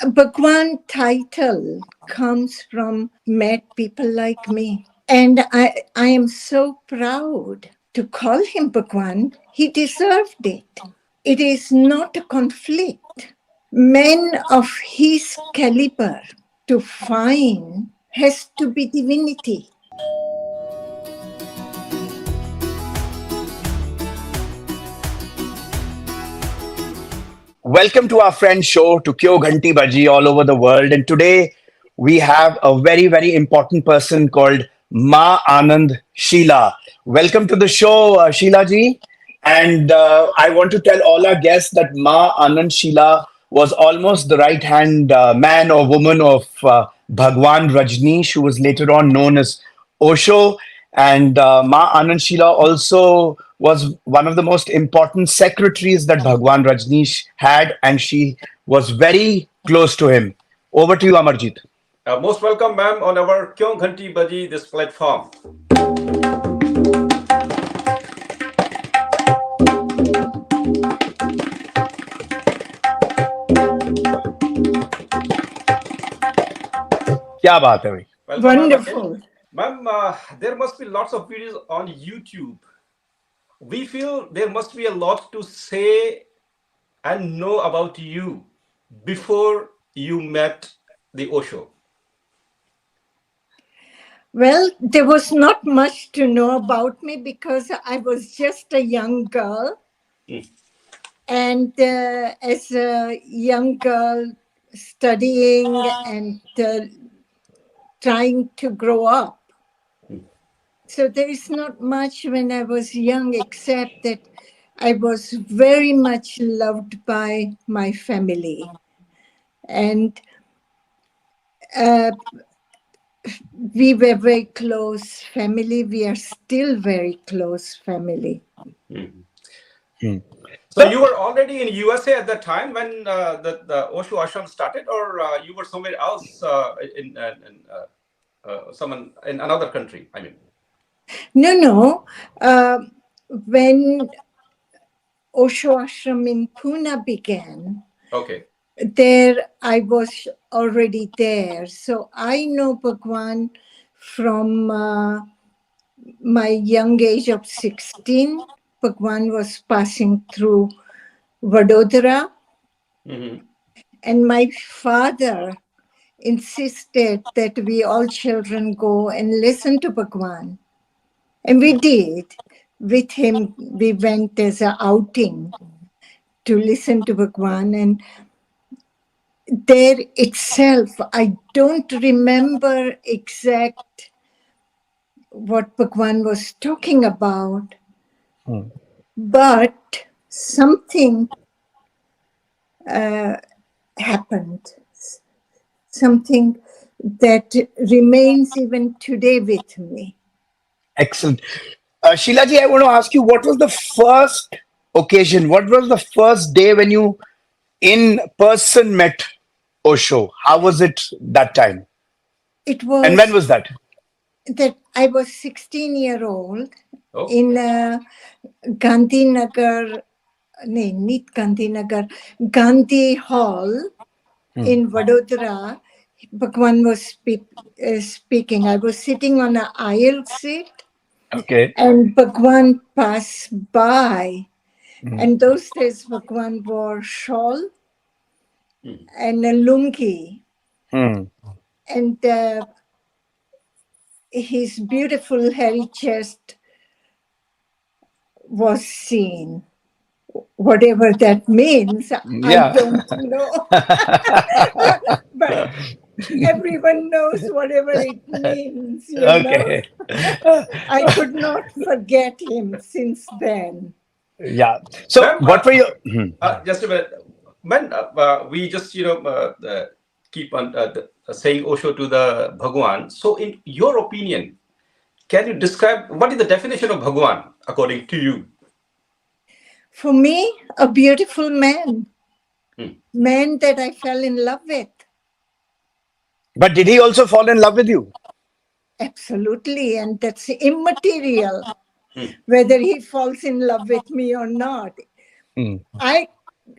Bhagwan title comes from mad people like me. And I am so proud to call him Bhagwan. He deserved it. It is not a conflict. Men of his caliber to find has to be divinity. Welcome to our friend show to Kyon Ghanti Bajee all over the world. And today we have a very, very important person called Anand Sheela. Welcome to the show, Sheela ji. And I want to tell all our guests that Anand Sheela was almost the right hand man or woman of Bhagwan Rajneesh, who was later on known as Osho. And Anand Sheela also was one of the most important secretaries that Bhagwan Rajneesh had, and she was very close to him. Over to you, Amarjeet. Most welcome, ma'am, on our Kyon Ghanti Bajee, this platform. क्या बात है भाई? Wonderful. Ma'am, there must be lots of videos on YouTube. We feel there must be a lot to say and know about you before you met the Osho. Well, there was not much to know about me because I was just a young girl. And as a young girl studying and trying to grow up. So there is not much when I was young, except that I was very much loved by my family. And we were very close family. We are still very close family. So you were already in USA at that time when the Osho ashram started, or you were somewhere else in another country? I mean, No. When Osho ashram in Pune began, okay, there I was already there. So I know Bhagwan from my young age of 16. Bhagwan was passing through Vadodara. And my father insisted that we all children go and listen to Bhagwan. And we did. With him, we went as an outing to listen to Bhagwan. And there itself, I don't remember exact what Bhagwan was talking about, but something happened. Something that remains even today with me. Excellent. Sheila ji, I want to ask you, what was the first occasion? What was the first day when you in person met Osho? How was it that time? It was. And when was that? That I was 16-year-old in Gandhinagar, not Gandhinagar, Gandhi Hall in Vadodara. Bhagwan was speaking. I was sitting on an aisle seat. Okay. And Bhagwan passed by. And those days Bhagwan wore shawl and a lungi. And his beautiful hairy chest was seen. Whatever that means, I don't know. But everyone knows whatever it means, you know. I could not forget him since then. Yeah. So ma'am, what were your... just a minute. When we just, keep on saying Osho to the Bhagwan. So in your opinion, can you describe what is the definition of Bhagwan according to you? For me, a beautiful man. Man that I fell in love with. But did he also fall in love with you? Absolutely. And that's immaterial, whether he falls in love with me or not.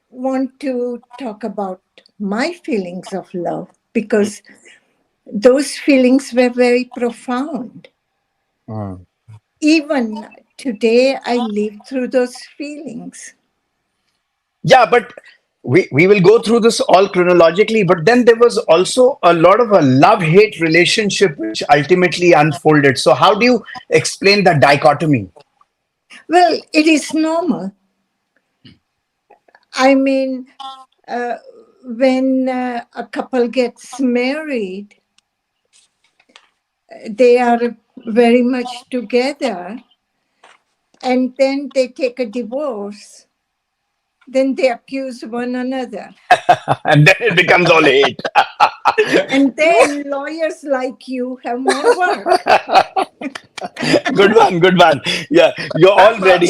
want to talk about my feelings of love because those feelings were very profound. Mm. Even today, I live through those feelings. Yeah, but we will go through this all chronologically. But then there was also a lot of a love-hate relationship which ultimately unfolded. So how do you explain that dichotomy? Well, it is normal. I mean, uh, when a couple gets married, they are very much together, and then they take a divorce, then they accuse one another. And then it becomes all hate. And then lawyers like you have more work. Good one, good one. Yeah, you're all I'm, ready.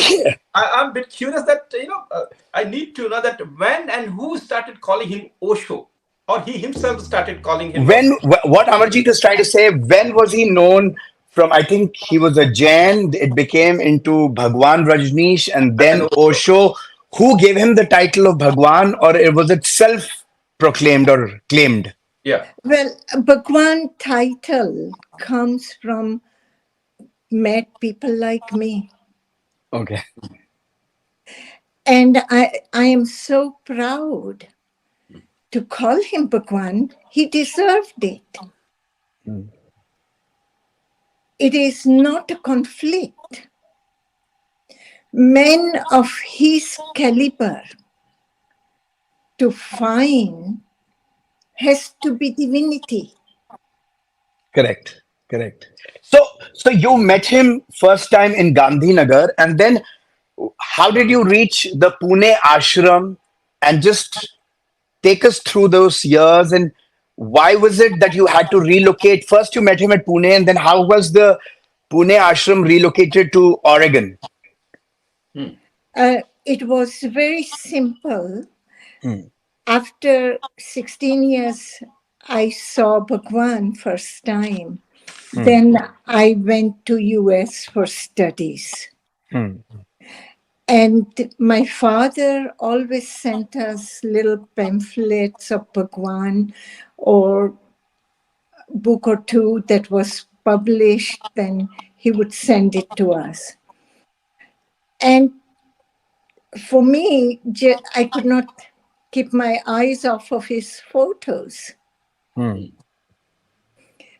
I'm a bit curious that, I need to know that when and who started calling him Osho, or he himself started calling him When what Amarjeet is trying to say, when was he known from? I think he was a Jain. It became into Bhagwan Rajneesh and as an then Osho. Osho. Who gave him the title of Bhagwan, or was it self-proclaimed or claimed? Yeah. Well, Bhagwan title comes from mad people like me. Okay. And I am so proud to call him Bhagwan. He deserved it. It is not a conflict. Men of his caliber to find has to be divinity. Correct. Correct. So, so you met him first time in Gandhinagar, and then how did you reach the Pune ashram? And just take us through those years, and why was it that you had to relocate? First, you met him at Pune, and then how was the Pune ashram relocated to Oregon? Hmm. It was very simple. Hmm. After 16 years, I saw Bhagwan first time. Hmm. Then I went to US for studies. Hmm. And my father always sent us little pamphlets of Bhagwan or book or two that was published, then he would send it to us. And for me, I could not keep my eyes off of his photos. Hmm.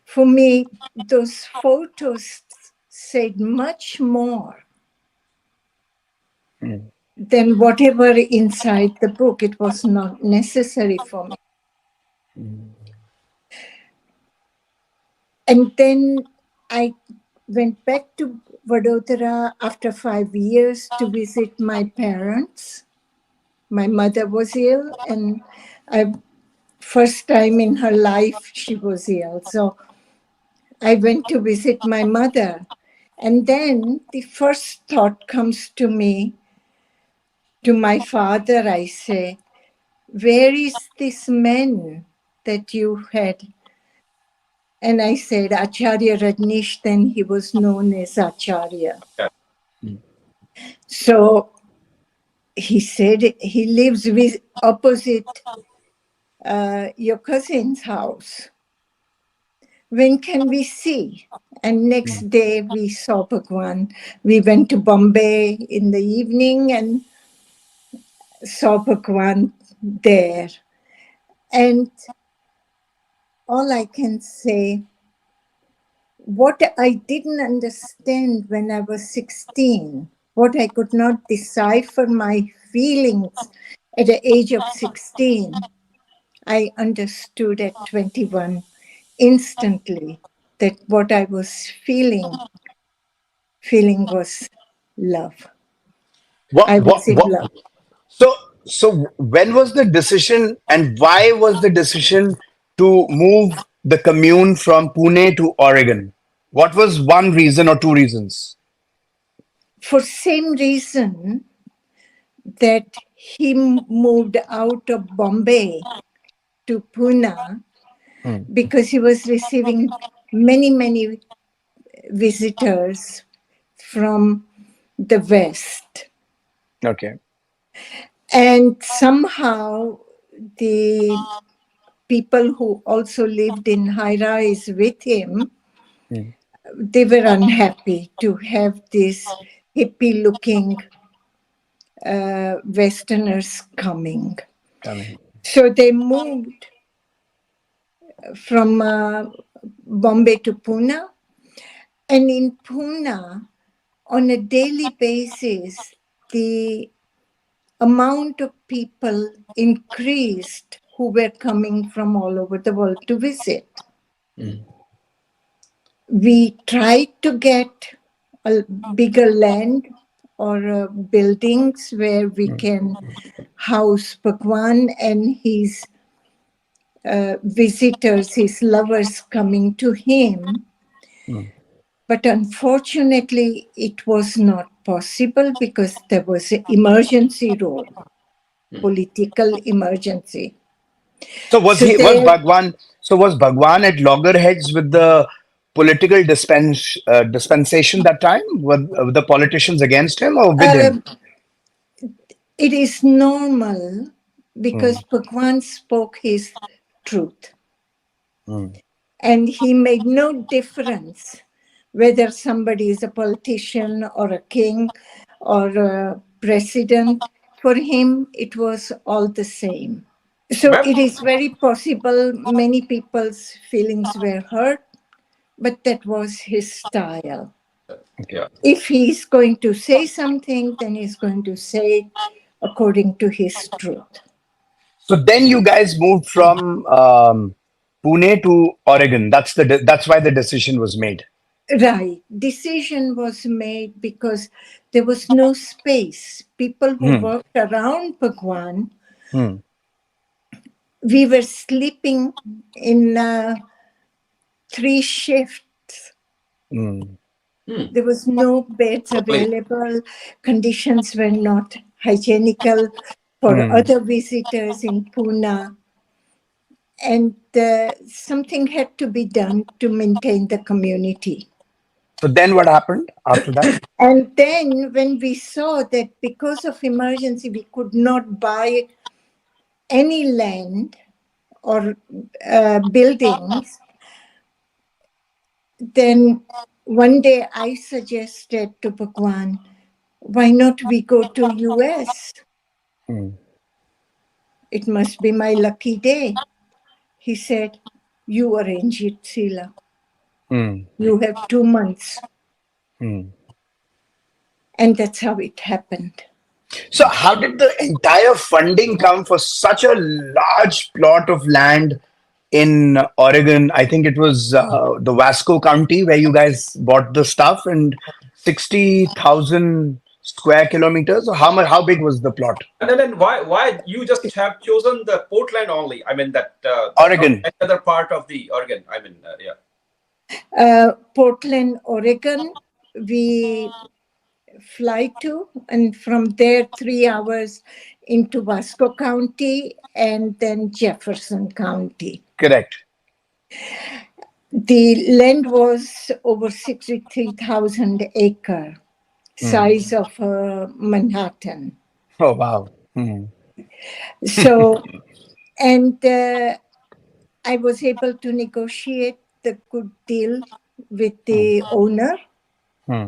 For me, those photos said much more Hmm. than whatever inside the book. It was not necessary for me. And then I went back to Vadodara after 5 years to visit my parents. My mother was ill, and I first time in her life she was ill. So I went to visit my mother. And then the first thought comes to me, to my father, I say, where is this man that you had? And I said, Acharya Rajneesh, then he was known as Acharya. Yeah. So he said he lives with opposite your cousin's house. When can we see? And next day we saw Bhagwan. We went to Bombay in the evening and saw Bhagwan there. And all I can say, what I didn't understand when I was 16, what I could not decipher my feelings at the age of 16, I understood at 21 instantly that what I was feeling was love. What, I what, was in what? love. So, so when was the decision, and why was the decision to move the commune from Pune to Oregon? What was one reason or two reasons? For same reason that he moved out of Bombay to Pune Hmm. because he was receiving many, many visitors from the West. Okay. And somehow the people who also lived in high rise with him, Hmm. they were unhappy to have these hippie looking Westerners coming. Coming. So they moved from Bombay to Pune. And in Pune, on a daily basis, the amount of people increased who were coming from all over the world to visit. Hmm. We tried to get a bigger land or buildings where we can house Bhagwan and his visitors, his lovers coming to him. Hmm. But unfortunately, it was not possible because there was an emergency rule, political emergency. So was So he was there, Bhagwan? So was Bhagwan at loggerheads with the political dispensation that time? Were the politicians against him or with him? um, it is normal Hmm. because Bhagwan spoke his truth Hmm. and he made no difference whether somebody is a politician or a king or a president. For him, it was all the same. So Ma'am, it is very possible many people's feelings were hurt, but that was his style. Okay. yeah. If he's going to say something, then he's going to say it according to his truth. So then you guys moved from Pune to Oregon. That's why the decision was made. Right. Decision was made because there was no space. People who Hmm. worked around Bhagwan, Hmm. we were sleeping in three shifts. Hmm. There was no beds Please. available. Conditions were not hygienical for Hmm. other visitors in Pune. And something had to be done to maintain the community. So then what happened after that? And then when we saw that because of emergency, we could not buy any land or buildings, then one day I suggested to Bhagwan, why not we go to US? Hmm. It must be my lucky day. He said, you arrange it, Sheila. Hmm. You have 2 months. Hmm. And that's how it happened. So how did the entire funding come for such a large plot of land in Oregon? I think it was the Wasco County where you guys bought the stuff, and 60,000 square kilometers. Or how much? How big was the plot? And then why you just have chosen the Portland only? I mean that not Oregon. any other part of the Oregon. I mean, yeah. Portland, Oregon, we fly to, and from there, 3 hours into Wasco County and then Jefferson County. Correct. The land was over 63,000 acre, Hmm. size of Manhattan. Oh wow. Hmm. So, and I was able to negotiate the good deal with the owner Hmm.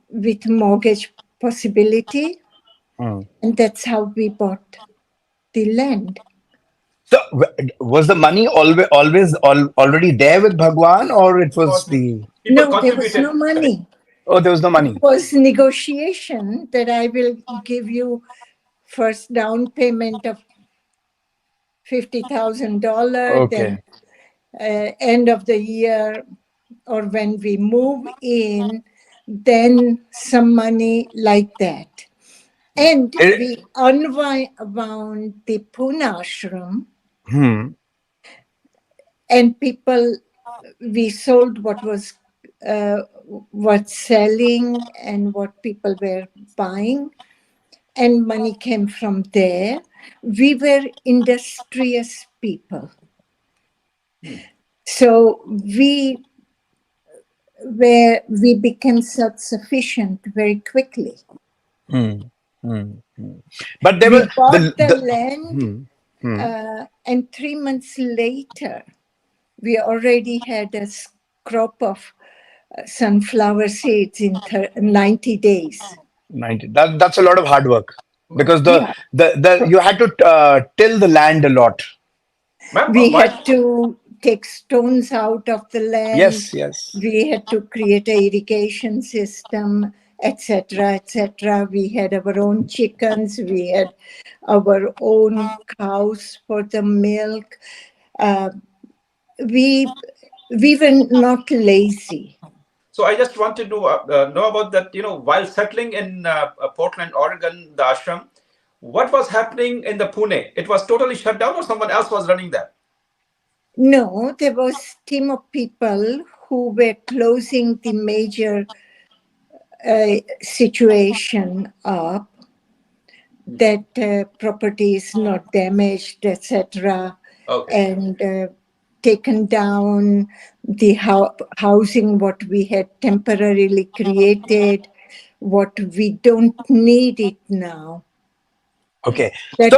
with mortgage possibility, Hmm. and that's how we bought the land. So was the money already there with Bhagwan, or it was Or the? people No, there was no contributed. Correct. money. Oh, there was no It money. was negotiation that I will give you first down payment of $50,000, then Okay. end of the year or when we move in, then some money like that. And It, we unwound the Pune ashram, hmm. and people, we sold what was what's selling and what people were buying, and money came from there. We were industrious people. So we became self-sufficient very quickly. Hmm. Hmm. But there We was bought the the land, hmm, hmm. and 3 months later, we already had a crop of sunflower seeds in 90 days. 90. That's a lot of hard work Wow. because Yeah. the you had to till the land a lot. Ma'am, We why? had to take stones out of the land. Yes, yes. We had to create a irrigation system, etc., etc. We had our own chickens. We had our own cows for the milk. Uh, we we were not lazy. So I just want to know about that. While settling in Portland, Oregon, the ashram, what was happening in the Pune? It was totally shut down, or someone else was running that? No, there was team of people who were closing the major situation up, that property is not damaged, etc., Okay. and taken down the housing what we had temporarily created, what we don't need it now. Okay. That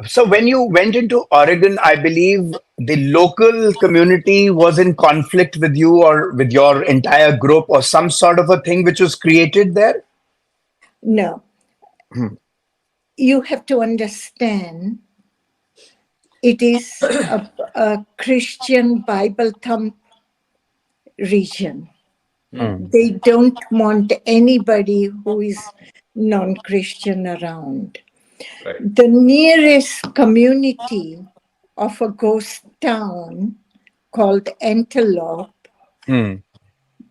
So when you went into Oregon, I believe the local community was in conflict with you or with your entire group or some sort of a thing which was created there. no, Hmm. you have to understand it is a Christian Bible thumb region. Hmm. Hmm. They don't want anybody who is non-Christian around. Right. The nearest community of a ghost town called Antelope, Hmm.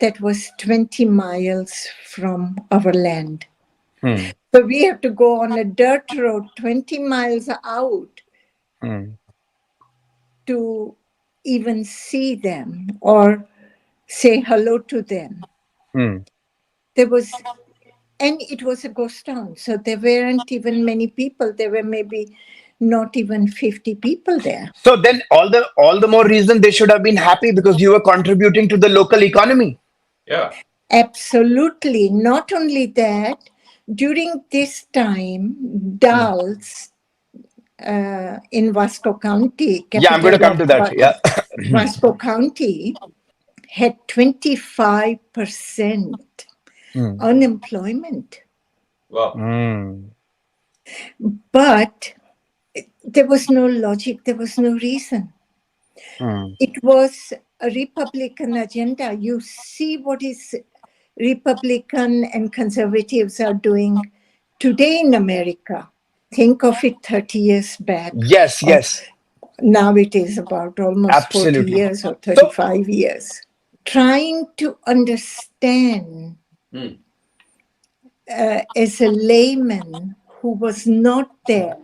that was 20 miles from our land. Hmm. So we have to go on a dirt road 20 miles out Hmm. to even see them or say hello to them. Hmm. There was, and it was a ghost town, so there weren't even many people. There were maybe not even 50 people there. So then all the more reason they should have been happy because you were contributing to the local economy. Yeah. Absolutely. Not only that, during this time, Hmm. Dals in Wasco County, Yeah, I'm going to capital come of to that. Yeah. Wasco County, had 25% Hmm. unemployment. Wow. Hmm. But there was no logic, there was no reason. Hmm. It was a Republican agenda. You see what is Republican and conservatives are doing today in America. Think of it 30 years back, Yes, or yes. now it is about almost 40 Absolutely. years or So 35 years. Trying to understand Hmm. as a layman who was not there.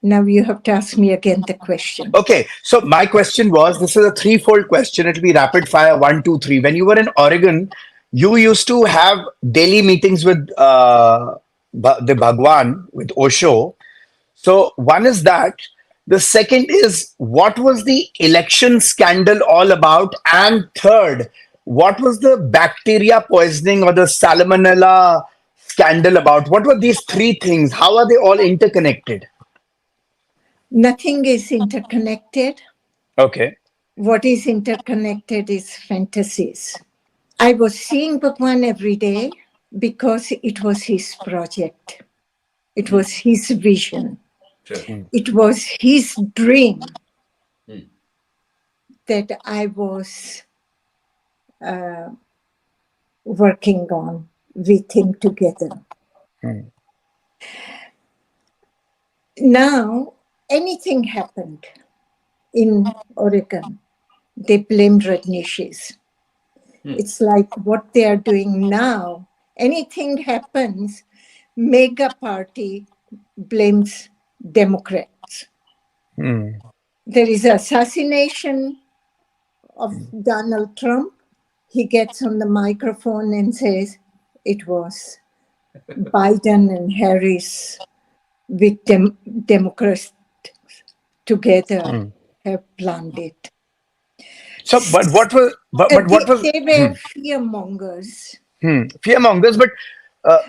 Now you have to ask me again the question. okay, so my question was this is a threefold question. It'll be rapid fire one, two, three. When you were in Oregon, you used to have daily meetings with the Bhagwan, with Osho. So one is that. The second is what was the election scandal all about? And third, what was the bacteria poisoning or the salmonella scandal about? What were these three things? How are they all interconnected? Nothing is interconnected. Okay. What is interconnected is fantasies. I was seeing Bhagwan every day because it was his project. It Hmm. was his vision. Sure. Hmm. It was his dream Hmm. that I was working on with him together. Hmm. Now, anything happened in Oregon, they blamed Rajneeshis. Hmm. It's like what they are doing now. Anything happens, mega party blames Democrats. Hmm. There is assassination of Donald Trump. He gets on the microphone and says it was Biden and Harris with Democrats together Hmm. have planned it. So, but what was, but what was, They were fear mongers. fear mongers? But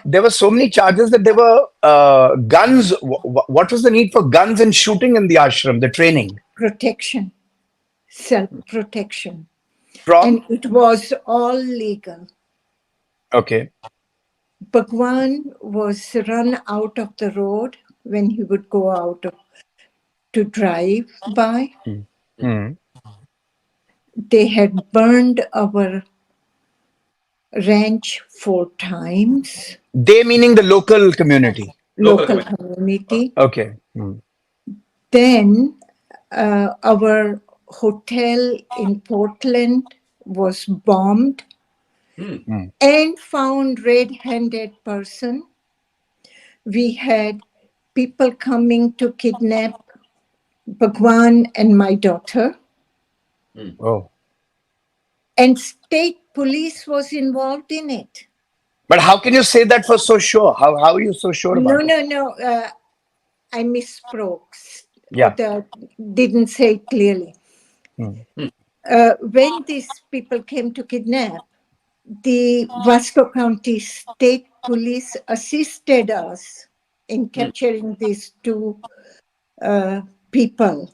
there were so many charges that there were guns. What was the need for guns and shooting in the ashram, the training? Protection, self-protection. From? And it was all legal. Okay. Bhagwan was run out of the road when he would go out to drive by. Hmm. They had burned our ranch 4 times, They meaning the local community. Local local community. community. Okay. Then our hotel in Portland was bombed Hmm. and found red-handed person. We had people coming to kidnap Bhagwan and my daughter. Oh. And state police was involved in it. But how can you say that for so sure? How are you so sure about it? No. I misspoke or Yeah. didn't say it clearly. Hmm. When these people came to kidnap, the Wasco County State Police assisted us in capturing these two people.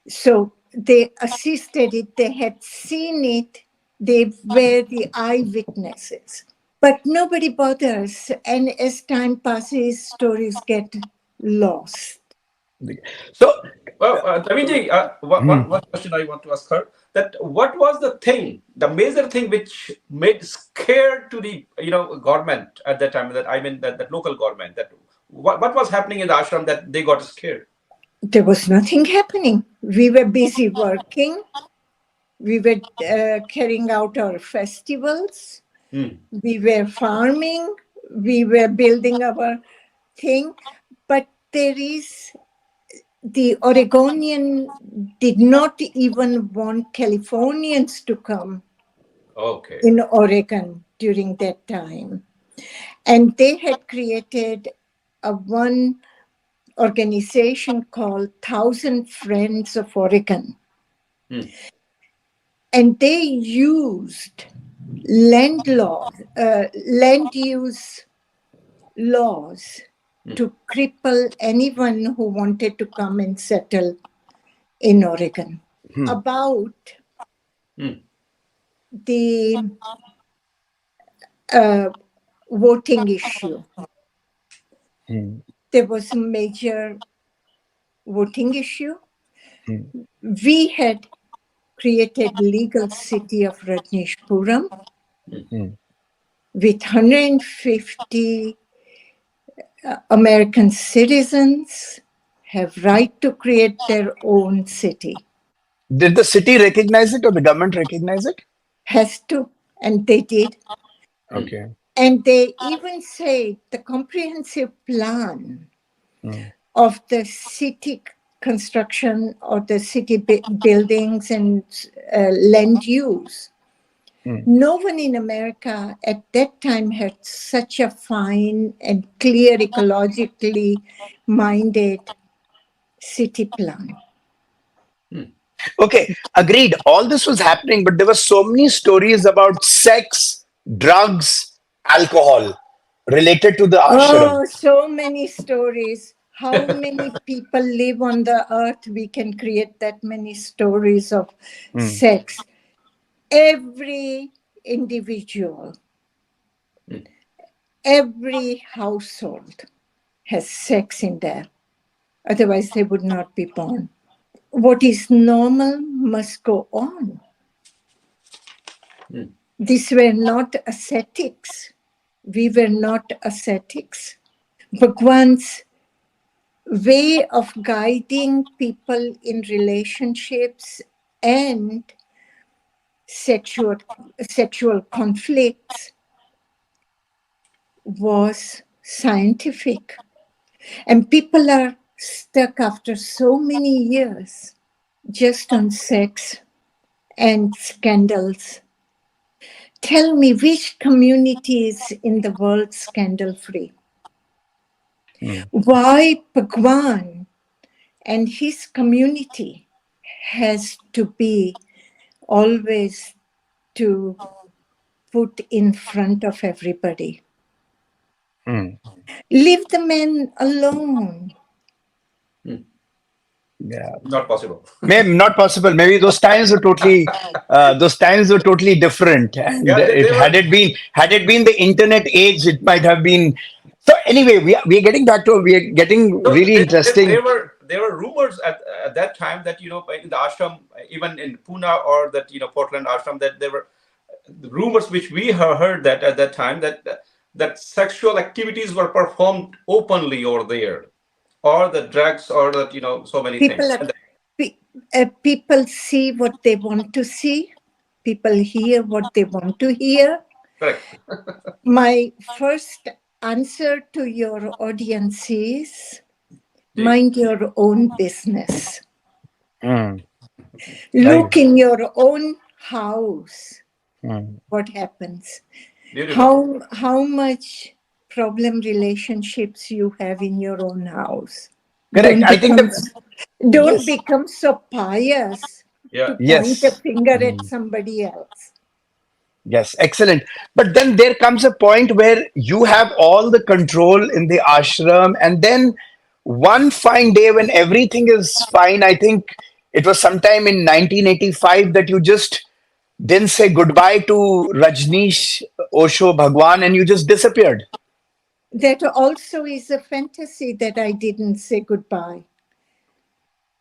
So they assisted it, they had seen it, they were the eyewitnesses. But nobody bothers, and as time passes, stories get lost. So, Well, Navinji, one question I want to ask her: that what was the thing, the major thing which made scared to the government at that time? That I mean that local government. That what was happening in the ashram that they got scared? There was nothing happening. We were busy working. We were carrying out our festivals. We were farming. We were building our thing. But the Oregonian did not even want Californians to come Okay. in Oregon during that time. And they had created one organization called Thousand Friends of Oregon. And they used land use laws to cripple anyone who wanted to come and settle in Oregon. About the voting issue. There was a major voting issue. We had created legal city of Rajneeshpuram with 150 American citizens have right to create their own city. did the city recognize it or the government recognize it? Has to, and they did. Okay. And they even say the comprehensive plan of the city construction or the city buildings and land use. No one in America at that time had such a fine and clear, ecologically minded city plan. Okay, agreed. All this was happening, but there were so many stories about sex, drugs, alcohol related to the ashram. Oh, so many stories. How many people live on the earth? We can create that many stories of sex. Every individual, every household has sex in there. Otherwise, they would not be born. What is normal must go on. These were not ascetics. We were not ascetics. Bhagwan's way of guiding people in relationships and sexual conflicts was scientific. And people are stuck after so many years just on sex and scandals. Tell me which community is in the world scandal free? Why Bhagwan and his community has to be always to put in front of everybody? Hmm. Leave the man alone. Yeah. Not possible. Maybe not possible. Maybe those times were totally different. And Yeah, it they were. had it been the internet age, it might have been. So anyway, we are getting back to we are getting No, really interesting. there were rumors at that time that in the ashram, even in Pune or that Portland ashram, that there were rumors which we have heard that at that time that sexual activities were performed openly over there, or the drugs, or that so many People things. are, people see what they want to see. People hear what they want to hear. Correct. My first answer to your audience is Ji. mind your own business. Hmm. Very Look in your own house good. what happens. Beautiful. How much problem relationships you have in your own house. Correct. Don't I think become the don't yes, become so pious Yeah. to point a yes. finger at Hmm. somebody else. Yes, excellent. But then there comes a point where you have all the control in the ashram, and then one fine day when everything is fine, I think it was sometime in 1985 that you just didn't say goodbye to Rajneesh, Osho, Bhagwan, and you just disappeared. That also is a fantasy that I didn't say goodbye.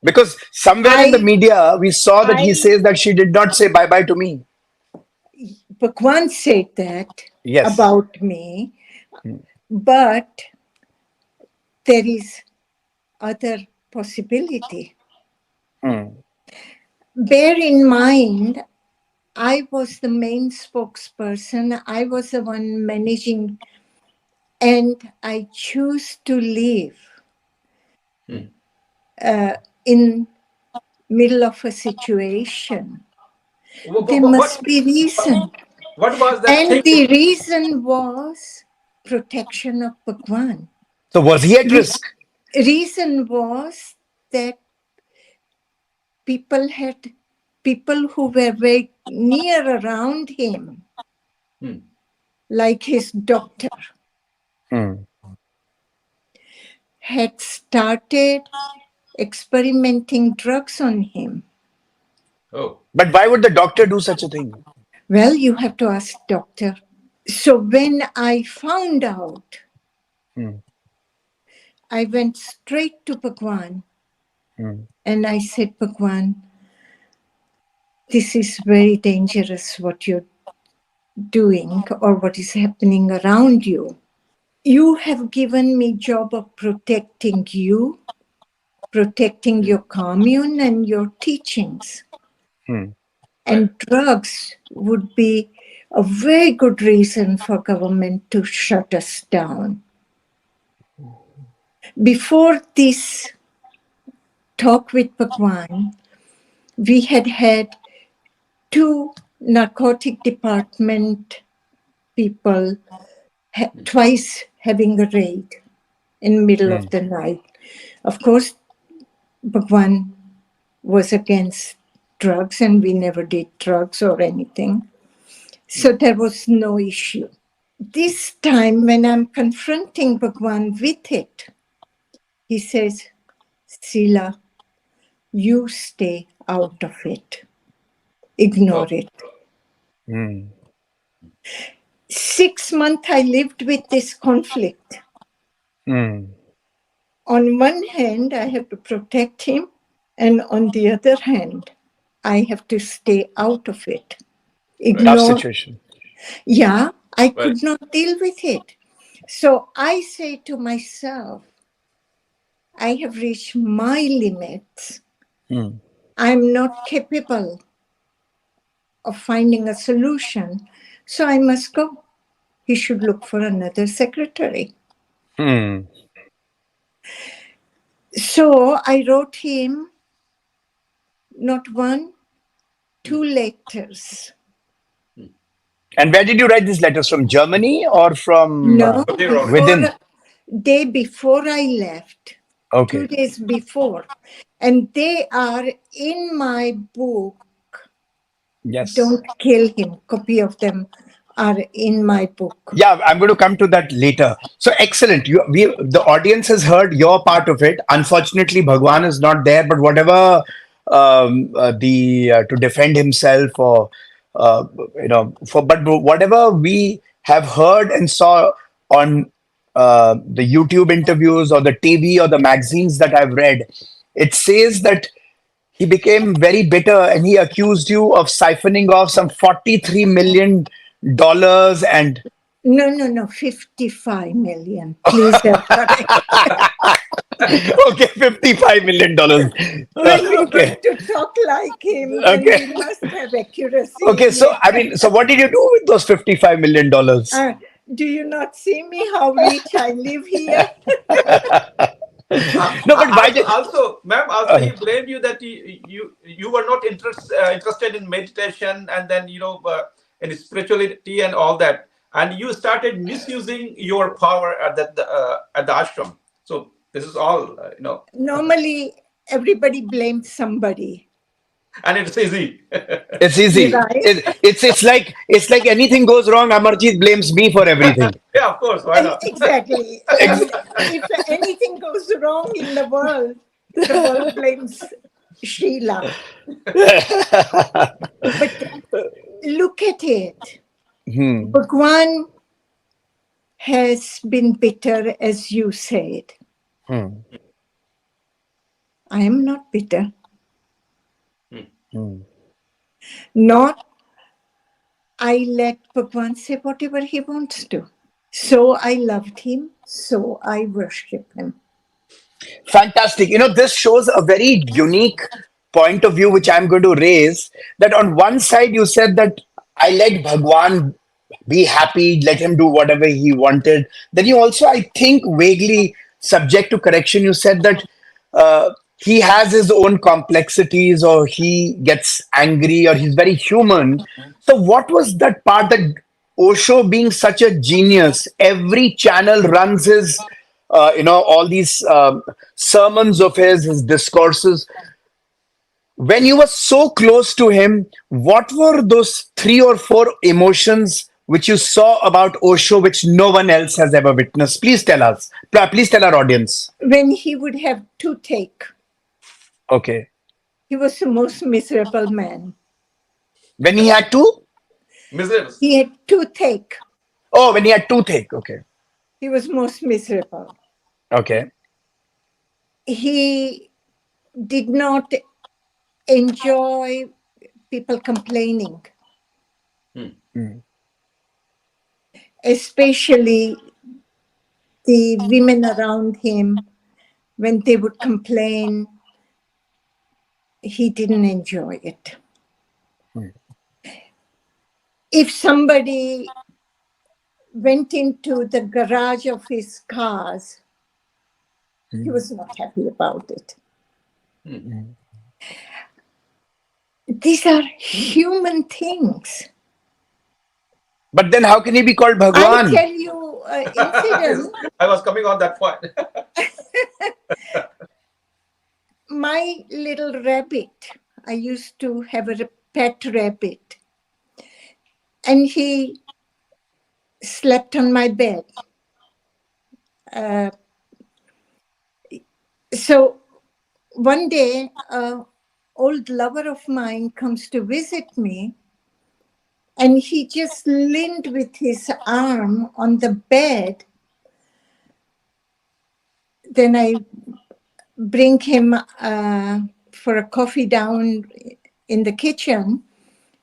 Because somewhere in the I media, we saw that he I says that she did not say bye bye to me. Bhagwan said that Yes. about me, but there is other possibility. Hmm. Bear in mind, I was the main spokesperson. I was the one managing, and I choose to live Hmm. in middle of a situation. What, There what, what, must be reason. what was that And thing? the reason was protection of Bhagwan. So was he at Re- risk? Reason was that people had people who were very near around him, Hmm. like his doctor, Hmm. had started experimenting drugs on him. Oh. But why would the doctor do such a thing? Well, you have to ask doctor. So when I found out, Hmm. I went straight to Bhagwan Hmm. and I said, Bhagwan, this is very dangerous what you're doing or what is happening around you. You have given me job of protecting you, protecting your commune and your teachings. Hmm. Right. And drugs would be a very good reason for government to shut us down. Before this talk with Bhagwan, we had two narcotic department people twice having a raid in middle Hmm. of the night. Of course, Bhagwan was against drugs and we never did drugs or anything. So there was no issue. This time, when I'm confronting Bhagwan with it, he says, Sheela, you stay out of it. Ignore Oh. it. Hmm. 6 months I lived with this conflict. Hmm. On one hand, I have to protect him, and on the other hand, I have to stay out of it. Right. Tough Ignore. situation. Yeah, I Right. could not deal with it. So I say to myself, I have reached my limits. Hmm. I'm not capable of finding a solution. So I must go. He should look for another secretary. Hmm. So I wrote him not one, two letters. And where did you write these letters from? Germany or from No, But they were already. before within? day before I left, Okay. 2 days before. And they are in my book. Yes. Don't kill him. Copy of them are in my book. Yeah, I'm going to come to that later. So excellent. The audience has heard your part of it. Unfortunately, Bhagwan is not there, but whatever the to defend himself or uh, but whatever we have heard and saw on the YouTube interviews or the TV or the magazines that I've read, it says that he became very bitter and he accused you of siphoning off some $43 million and No, no, no, 55 million. Please have correct. okay, $55 million. When you're Okay, going to talk like him, then okay, we must have accuracy okay. in So I it. mean, so what did you do with those $55 million? Uh, do you not see me how rich I live here? No, but why did? Also, ma'am, also Uh, he blamed you that you were not interested in meditation and then in spirituality and all that, and you started misusing your power at the ashram. So this is all Normally, everybody blames somebody, and it's easy. it's easy. right? It's like anything goes wrong, Amarjeet blames me for everything. Yeah, of course, why not? Exactly. Ex- And if anything goes wrong in the world blames Sheila. But look at it. Hmm. Bhagwan has been bitter, as you said. Hmm. I am not bitter. Hmm. Not I let Bhagwan say whatever he wants to. So I loved him, so I worship him. Fantastic. This shows a very unique point of view, which I'm going to raise. That on one side, you said that I let Bhagwan be happy, let him do whatever he wanted. Then you also, I think, vaguely subject to correction, you said that he has his own complexities or he gets angry or he's very human. So, what was that part that Osho, being such a genius, every channel runs his all these sermons of his discourses. When you were so close to him, what were those three or four emotions which you saw about Osho, which no one else has ever witnessed? Please tell us. Please tell our audience. When he would have toothache, Okay. he was the most miserable man. When he had two? Miserable. He had toothache. Oh, when he had toothache. Okay. He was most miserable. Okay. He did not enjoy people complaining, Mm. especially the women around him. When they would complain, he didn't enjoy it. Mm. If somebody went into the garage of his cars, he was not happy about it. Mm. These are human things. But then how can he be called I'll Bhagwan? tell you an incident. I was coming on that point. My little rabbit, I used to have a pet rabbit, and he slept on my bed. So one day, an old lover of mine comes to visit me, and he just leaned with his arm on the bed. Then I bring him for a coffee down in the kitchen.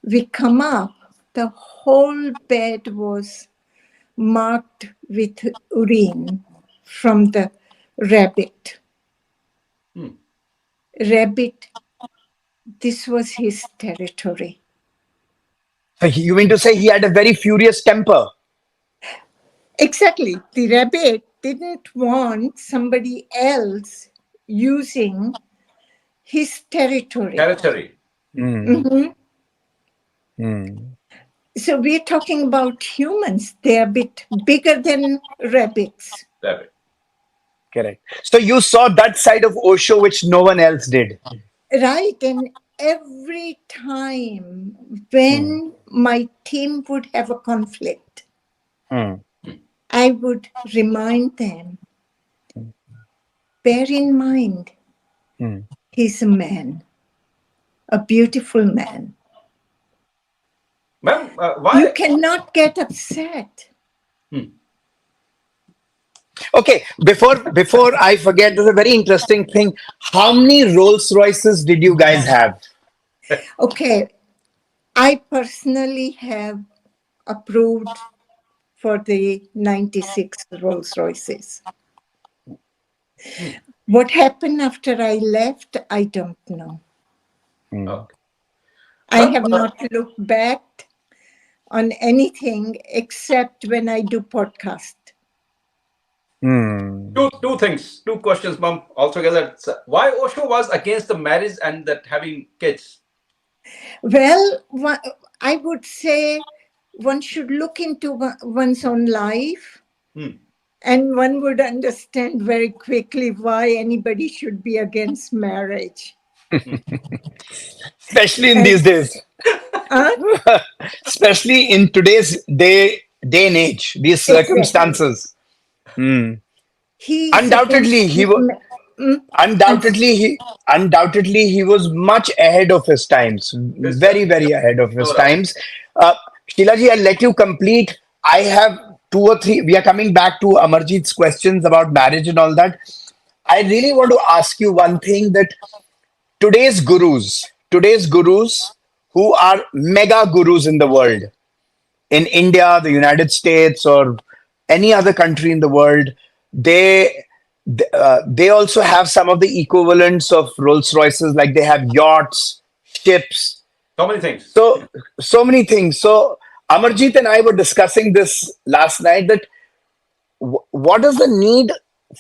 We come up, the whole bed was marked with urine from the rabbit. Rabbit, this was his territory. So you mean to say he had a very furious temper? Exactly. The rabbit didn't want somebody else using his territory. Territory. Mhm. Mm. So we're talking about humans. They're a bit bigger than rabbits. Rabbit. Correct. So you saw that side of Osho which no one else did. Right. And every time when my team would have a conflict, Hmm. I would remind them, bear in mind, Hmm. he's a man, a beautiful man. Ma'am, You why? cannot get upset. Hmm. Okay, before I forget, there's a very interesting thing. How many Rolls Royces did you guys have? Okay, I personally have approved for the 96 Rolls Royces. Hmm. What happened after I left, I don't know. Hmm. Okay. I Ma'am, have not looked back on anything except when I do podcast. Hmm. two things, two questions, ma'am, altogether. Why Osho was against the marriage and that having kids? Well, I would say one should look into one's own life, Hmm. and one would understand very quickly why anybody should be against marriage. Hmm. Especially in And these days. uh, Especially in today's day and age, these exactly, circumstances. Hmm. he is Undoubtedly, against. he was. Mm, I'm Undoubtedly he was much ahead of his times, Yes, sir. very very ahead of No his doubt. times. Sheila ji, I'll let you complete. I have two or three. We are coming back to Amarjeet's questions about marriage and all that. I really want to ask you one thing, that today's gurus who are mega gurus in the world, in India, the United States, or any other country in the world, they they also have some of the equivalents of Rolls Royces, like they have yachts, ships, So many things. so so many things. So Amarjeet and I were discussing this last night, that what is the need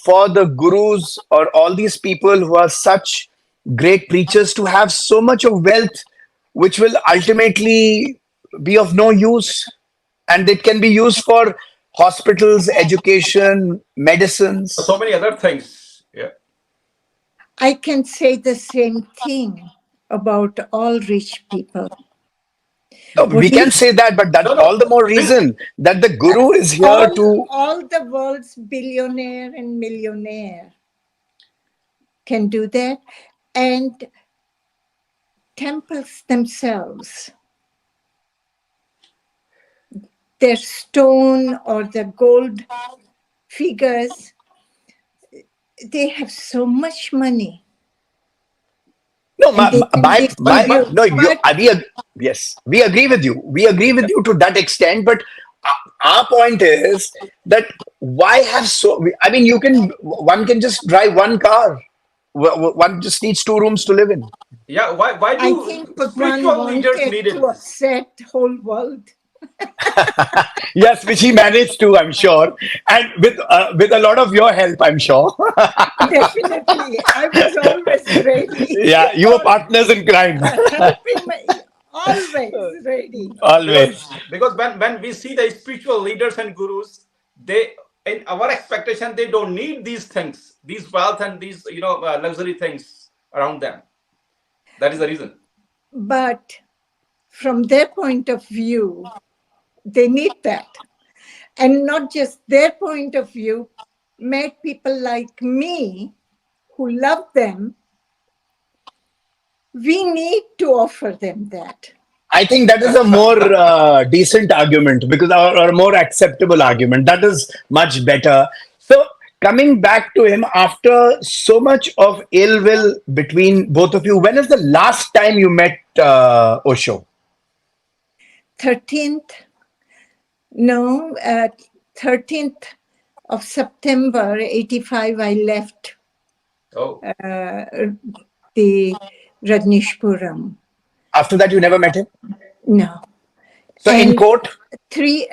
for the gurus or all these people who are such great preachers to have so much of wealth, which will ultimately be of no use, and it can be used for hospitals, education, So medicines. many other things. Yeah. I can say the same thing about all rich people. No, we can We say that, but that No, no. all the more This, reason that the guru is here all to. all the world's billionaire and millionaire can do that, and temples themselves, their stone or the gold figures, they have so much money No, and they can but my, but distribute. no, you, But yes, we agree with you. We agree with yeah, you to that extent. But our point is that why have I mean, one can just drive one car. One just needs two rooms to live in. yeah. Why I do think Bhagwan spiritual leaders wanted needed to this? upset whole world. Yes, which he managed to, I'm sure, and with a lot of your help, I'm sure. Definitely. I was always ready. Yeah, you were partners in crime. Helping me, always ready. because Always. because when we see the spiritual leaders and gurus, they, in our expectation, they don't need these things, these wealth and these luxury things around them. That is the reason. But from their point of view, they need that. And not just their point of view, made people like me who love them, we need to offer them that. I think that is a more decent argument, because or a more acceptable argument. That is much better. So coming back to him, after so much of ill will between both of you, when is the last time you met Osho? 13th, no, 13th of September 85, I left Oh, the Rajnishpuram. After that, you never met him. No. So in And court. three,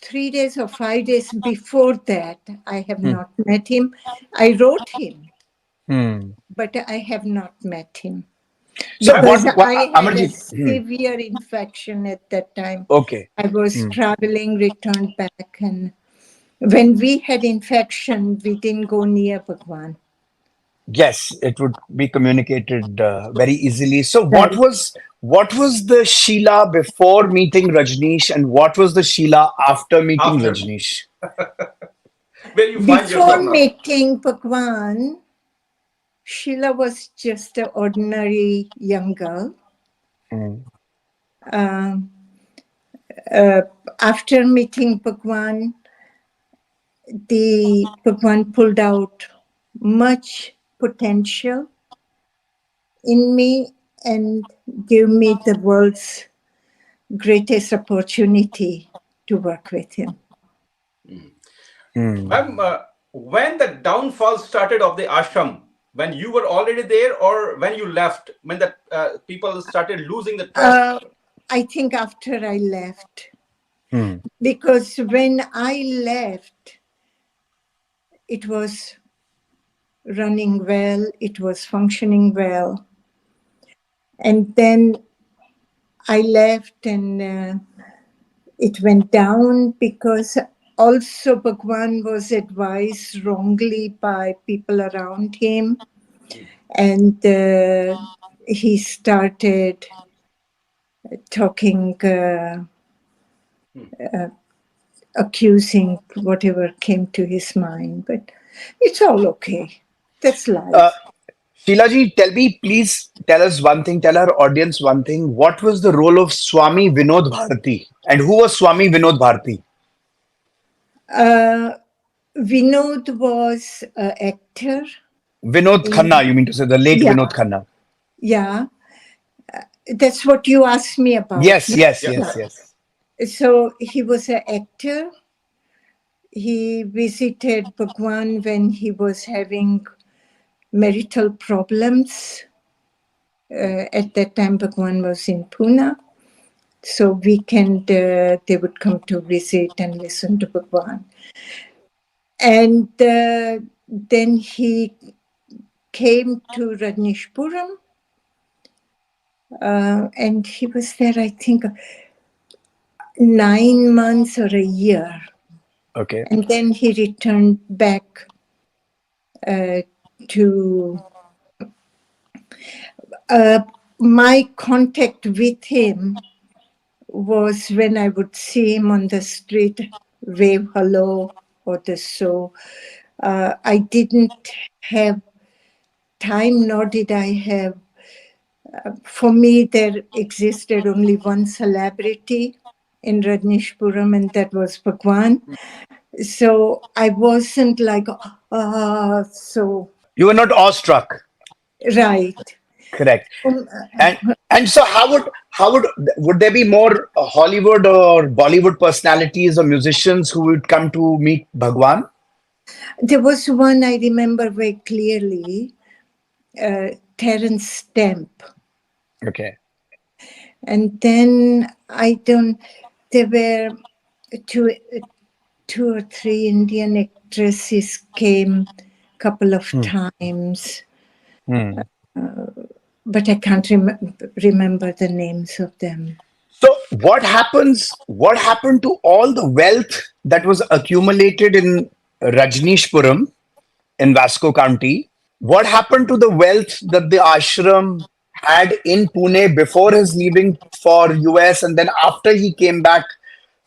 3 days or 5 days before that, I have not met him. I wrote him, but I have not met him So ma'am. because what I had a Amarjeet? severe infection at that time. Okay. I was traveling, returned back, and when we had infection, we didn't go near Bhagwan. Yes, it would be communicated very easily. So, Right. what was the Sheila before meeting Rajneesh, and what was the Sheila after meeting After Rajneesh? where you find Before yourself now? meeting Bhagwan, Sheila was just an ordinary young girl. Mm, Um, uh, After meeting Bhagwan, the Bhagwan pulled out much potential in me and gave me the world's greatest opportunity to work with him. mm. Ma'am, when the downfall started of the ashram, when you were already there or when you left, when the people started losing the trust? Uh, I think after I left, Hmm. because when I left, it was running well, it was functioning well. And then I left and it went down because also Bhagwan was advised wrongly by people around him. And he started talking, accusing whatever came to his mind. But it's all okay. That's Uh, life. Sheila ji, tell me, please tell us one thing, tell our audience one thing. What was the role of Swami Vinod Bharati? And who was Swami Vinod Bharati? Uh, Vinod was an actor. Vinod Khanna, you mean to say the late Vinod Yeah, Khanna? yeah. That's what you asked me about. Yes, No? yes, Yeah. Yeah. yes, yes. So he was an actor. He visited Bhagwan when he was having marital problems. At that time, Bhagwan was in Pune. So weekend, they would come to visit and listen to Bhagwan. And then he came to Rajneshpuram, and he was there, I think, 9 months or a year. Okay. And then he returned back uh, to uh, my contact with him was when I would see him on the street, wave hello or the so. I didn't have time, nor did I have. For me, there existed only one celebrity in Rajneshpuram, and that was Bhagwan. So I wasn't like, so You were not awestruck. right. Correct. Um, And so would there be more Hollywood or Bollywood personalities or musicians who would come to meet Bhagwan? there was one I remember very clearly, Terence Stamp. Okay. And then I don't, there were two, two or three Indian actresses came a couple of Hmm. times, Hmm. but I can't remember the names of them. So what happened to all the wealth that was accumulated in Rajneeshpuram in Vasco County? What happened to the wealth that the ashram had in Pune before his leaving for US and then after he came back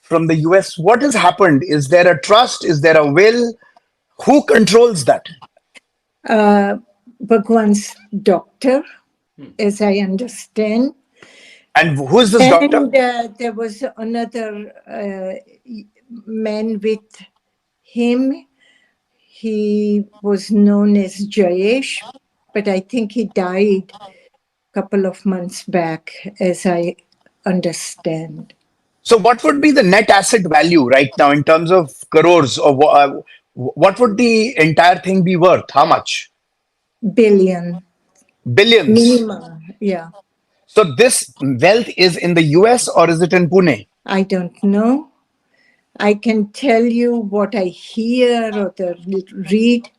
from the US? What has happened? Is there a trust? Is there a will? Who controls that? Uh, Bhagwan's doctor, as I understand. And who is this doctor? And there was another man with him. He was known as Jayesh, but I think he died a couple of months back, as I understand. So, what would be the net asset value right now in terms of crores, or what would the entire thing be worth? How much? Billion, Billions. minimum. Yeah. So, this wealth is in the US or is it in Pune? I don't know. I can tell you what I hear or read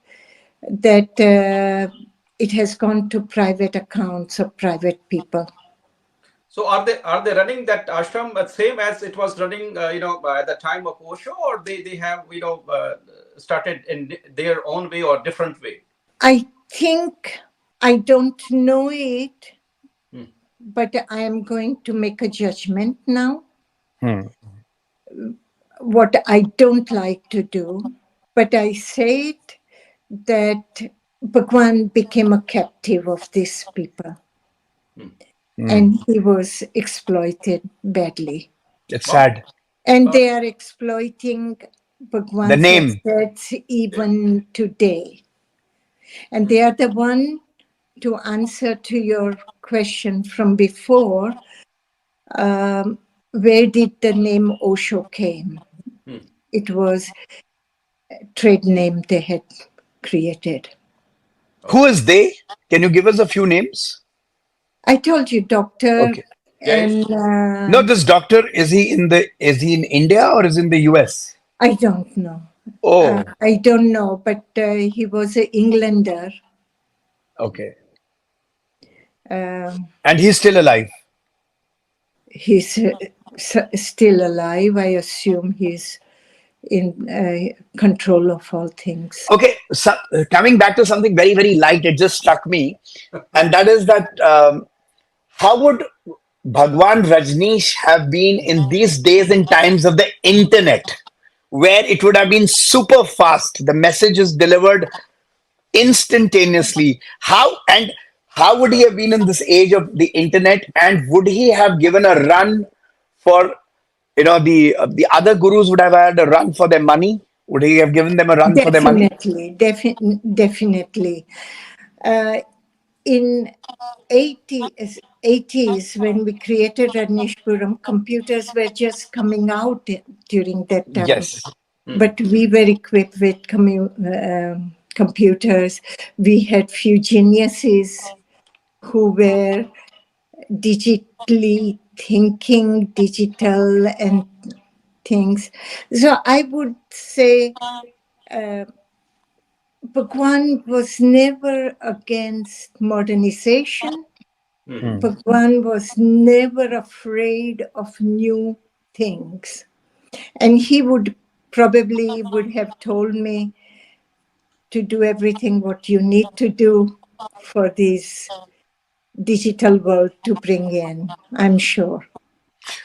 that it has gone to private accounts of private people. So are they running that ashram same as it was running at the time of Osho, or they have started in their own way or different way? I think I don't know it, Hmm. but I am going to make a judgment now, Hmm. what I don't like to do. But I said that Bhagwan became a captive of these people Hmm. Hmm. and he was exploited badly. It's Wow. sad. And Wow. they are exploiting The Bhagwan's name. assets Yeah. even today. And Hmm. they are the one, to answer to your question from before, where did the name Osho came? Hmm. It was a trade name they had created. Who Okay. is they? Can you give us a few names? I told you, doctor, Okay. Gary. and No, this doctor, is he in India or is in the US? I don't know. Oh, I don't know, but he was an Englander. okay. Um, And he's still alive. he's still alive. I assume he's in control of all things. Okay, so, coming back to something very, very light, it just struck me, and that is that how would Bhagwan Rajneesh have been in these days and times of the internet, where it would have been super fast, the message is delivered instantaneously? How would he have been in this age of the internet, and would he have given a run for, the other gurus would have had a run for their money? Would he have given them a run for their money? Definitely, definitely. Uh, in 80s, when we created Raneshpuram, computers were just coming out during that time. Yes. Hmm. But we were equipped with computers. We had few geniuses who were digitally thinking, digital and things. So I would say Bhagwan was never against modernization. Hmm. Hmm. Bhagwan was never afraid of new things. And he would probably would have told me to do everything what you need to do for this digital world to bring in, I'm sure.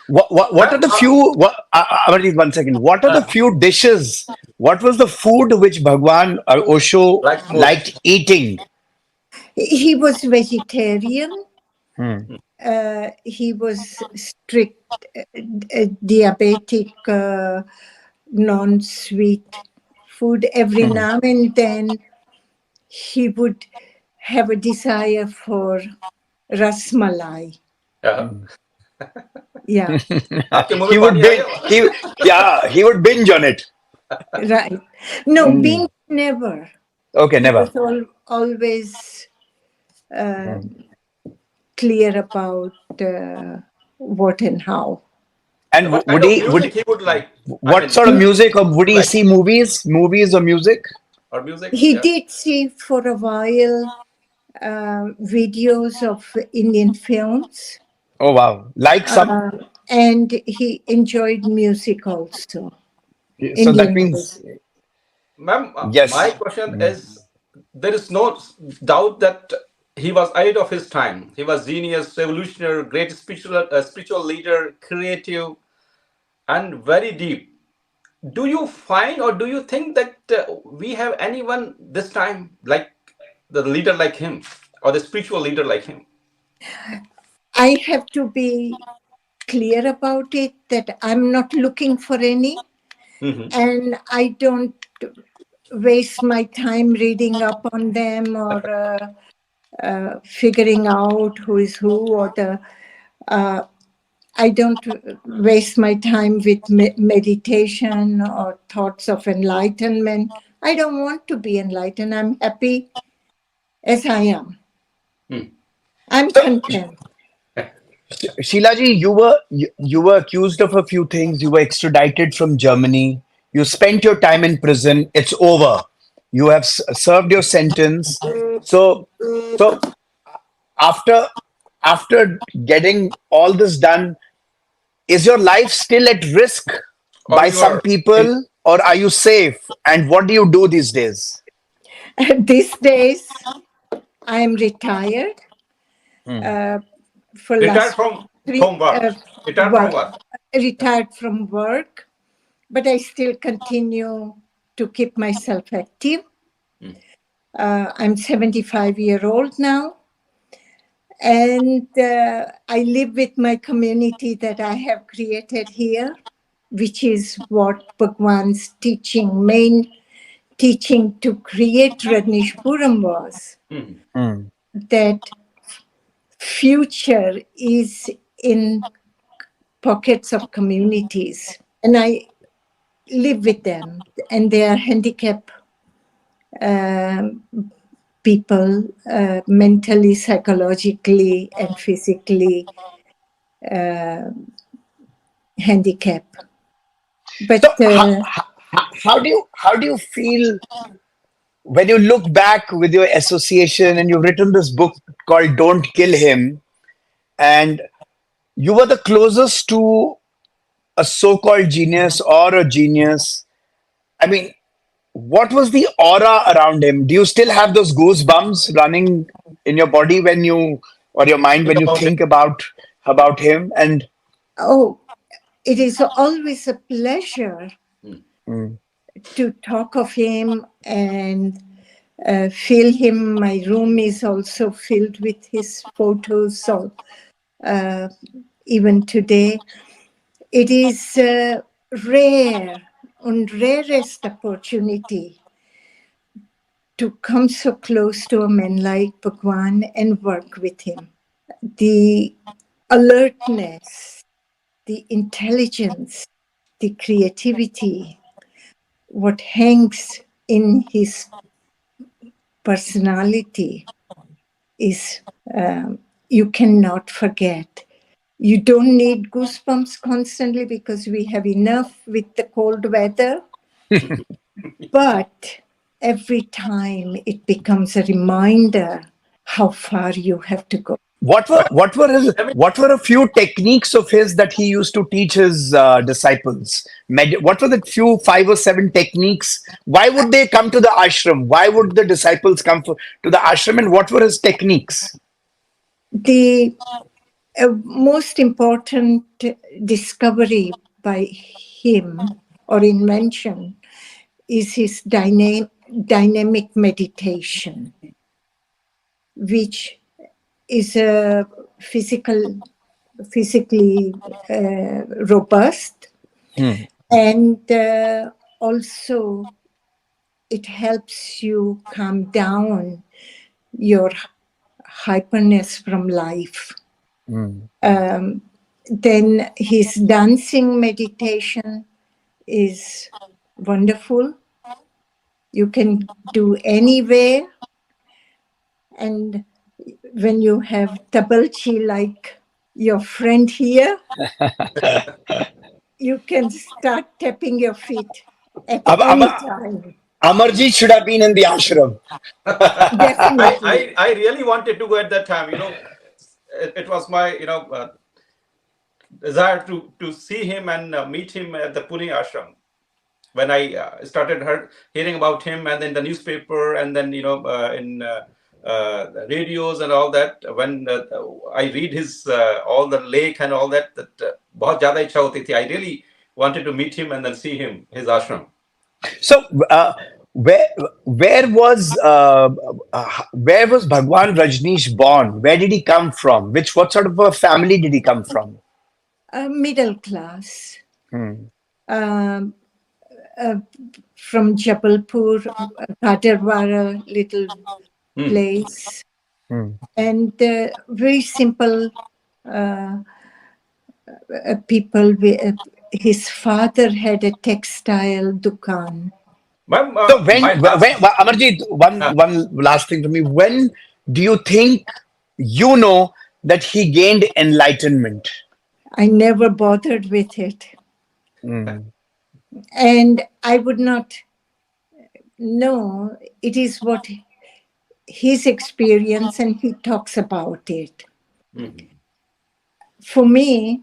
What are Ma'am, the few? Amarjeet, 1 second. What are the few dishes? What was the food which Bhagwan Osho like liked most. eating? He was vegetarian. Hmm. He was strict diabetic, non-sweet food. Every Hmm. now and then he would have a desire for rasmalai. Uh-huh. Yeah, आपके मुंह He में would पानी आ binge. गया होगा? He would binge on it. right. No, Hmm. being never. Okay, He never. was always uh, clear about what and how. And What kind would of he would music he would like? I what mean, sort of music, or would he like see movies or music? or music? He Yeah. did see for a while videos of Indian films, Oh wow, like some. uh, and he enjoyed music also, So that Indian means music. Ma'am, my yes. question is: there is no doubt that he was ahead of his time. He was genius, revolutionary, great spiritual leader, creative, and very deep. Do you find or do you think that we have anyone this time like the leader like him or the spiritual leader like him? I have to be clear about it that I'm not looking for any, Hmm. and I don't waste my time reading up on them or figuring out who is who or the. Uh, I don't waste my time with meditation or thoughts of enlightenment. I don't want to be enlightened. I'm happy as I am. Hmm. I'm So content. Sheilaji, you were accused of a few things. You were extradited from Germany. You spent your time in prison. It's over. You have served your sentence. So so after getting all this done, is your life still at risk Or by you some are in people, or are you safe? And what do you do these days? These days, I am retired uh, for Retired last three from what? Retired from work, what? retired from work, but I still continue to keep myself active. I'm 75-year-old now, and I live with my community that I have created here, which is what Bhagwan's teaching, main teaching to create Rajneeshpuram was, that future is in pockets of communities. And I live with them, and they are handicapped um, people, mentally, psychologically, and physically uh, handicapped. So But how do you feel when you look back with your association and you've written this book called Don't Kill Him, and you were the closest to a so-called genius or a genius. I mean, what was the aura around him? Do you still have those goosebumps running in your body when you or your mind Think when you about it. think about him? And oh, it is always a pleasure mm, to talk of him and feel him. My room is also filled with his photos. So uh, even today, it is rare and rarest opportunity to come so close to a man like Bhagwan and work with him. The alertness, the intelligence, the creativity, what hangs in his personality is you cannot forget. You don't need goosebumps constantly because we have enough with the cold weather, but every time it becomes a reminder how far you have to go. I mean, what were a few techniques of his that he used to teach his disciples? What were the few 5 or 7 techniques? Why would they come to the ashram? Why would the disciples to the ashram? And what were his techniques? The most important discovery by him or invention is his dynamic meditation, which is a physically robust, Hmm. and also it helps you calm down your hyperness from life. Hmm. Then his dancing meditation is wonderful. You can do anywhere, and when you have tabalchi like your friend here, you can start tapping your feet at any time. Amarjeet should have been in the ashram. Definitely. I really wanted to go at that time. It was my desire to see him and meet him at the Pune ashram. When I started hearing about him, and then the newspaper, and then in the radios and all that, when I read his all the lake and all that, बहुत ज़्यादा इच्छा होती थी. I really wanted to meet him and then see him, his ashram. So, where where was uh, where was Bhagwan Rajneesh born? Where did he come from? What sort of a family did he come from? Middle class. Hmm. Um, uh, from Jabalpur, Gadarwara little Hmm. place, Hmm. and very simple uh, people. His father had a textile dukan. Ma'am, So my last. Amarjeet, one last thing to me. When do you think you know that he gained enlightenment? I never bothered with it, Hmm. and I would not know. It is what his experience, and he talks about it. Mhm. For me,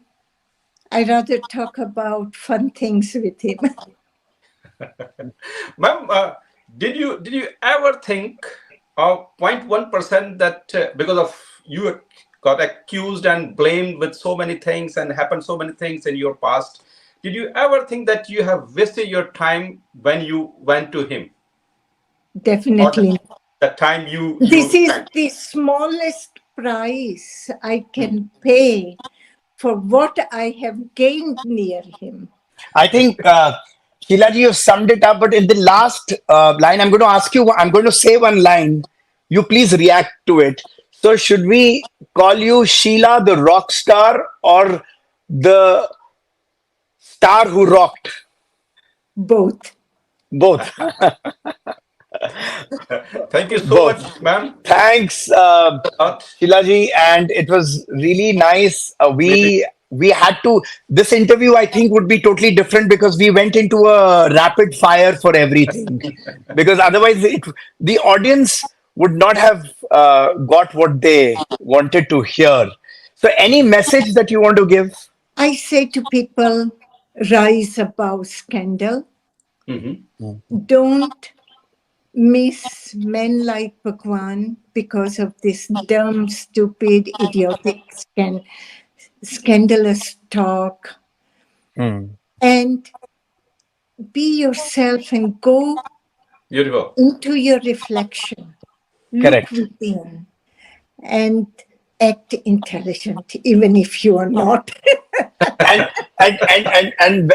I rather talk about fun things with him. Ma'am, did you ever think? 0.1% that because of you got accused and blamed with so many things and happened so many things in your past. Did you ever think that you have wasted your time when you went to him, or Definitely. the time you This is spent? the smallest price I can pay for what I have gained near him. I think, Sheila ji, you summed it up. But in the last line, I'm going to ask you, I'm going to say one line. You please react to it. So, should we call you Sheila the rock star or the star who rocked? Both. Both. Thank you so Both. much, ma'am. Thanks, Not Shilaji, and it was really nice. really. We had to. This interview, I think, would be totally different because we went into a rapid fire for everything. Because otherwise, the audience would not have got what they wanted to hear. So, any message that you want to give? I say to people, rise above scandal. Mhm. Don't miss men like Bhagwan because of this dumb, stupid, idiotic, scandalous talk. Hmm. And be yourself and go Beautiful. into your reflection. Look Correct. within and act intelligent, even if you are not. And and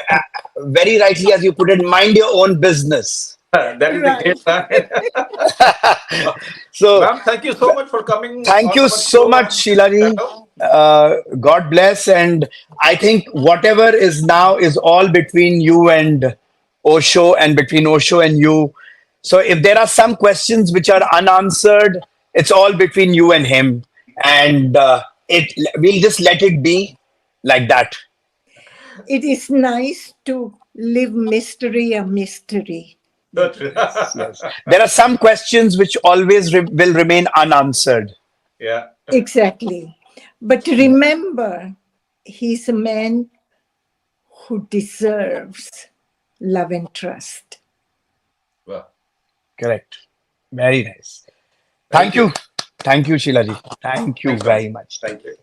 very rightly, as you put it, mind your own business. That is the great Right. line. So, Ma'am, thank you so much for coming thank on you our so show much, and this Sheilani. channel. God bless. And I think whatever is now is all between you and Osho and between Osho and you. So if there are some questions which are unanswered, it's all between you and him. And we'll just let it be like that. It is nice to live mystery a mystery. Good. Yes, yes. There are some questions which always will remain unanswered. Yeah. Exactly. But remember, he's a man who deserves love and trust. Well, Correct. Very nice. thank Thank you. you. Thank you, Sheilaji. Thank you Thanks, ma'am. very much. Thank you.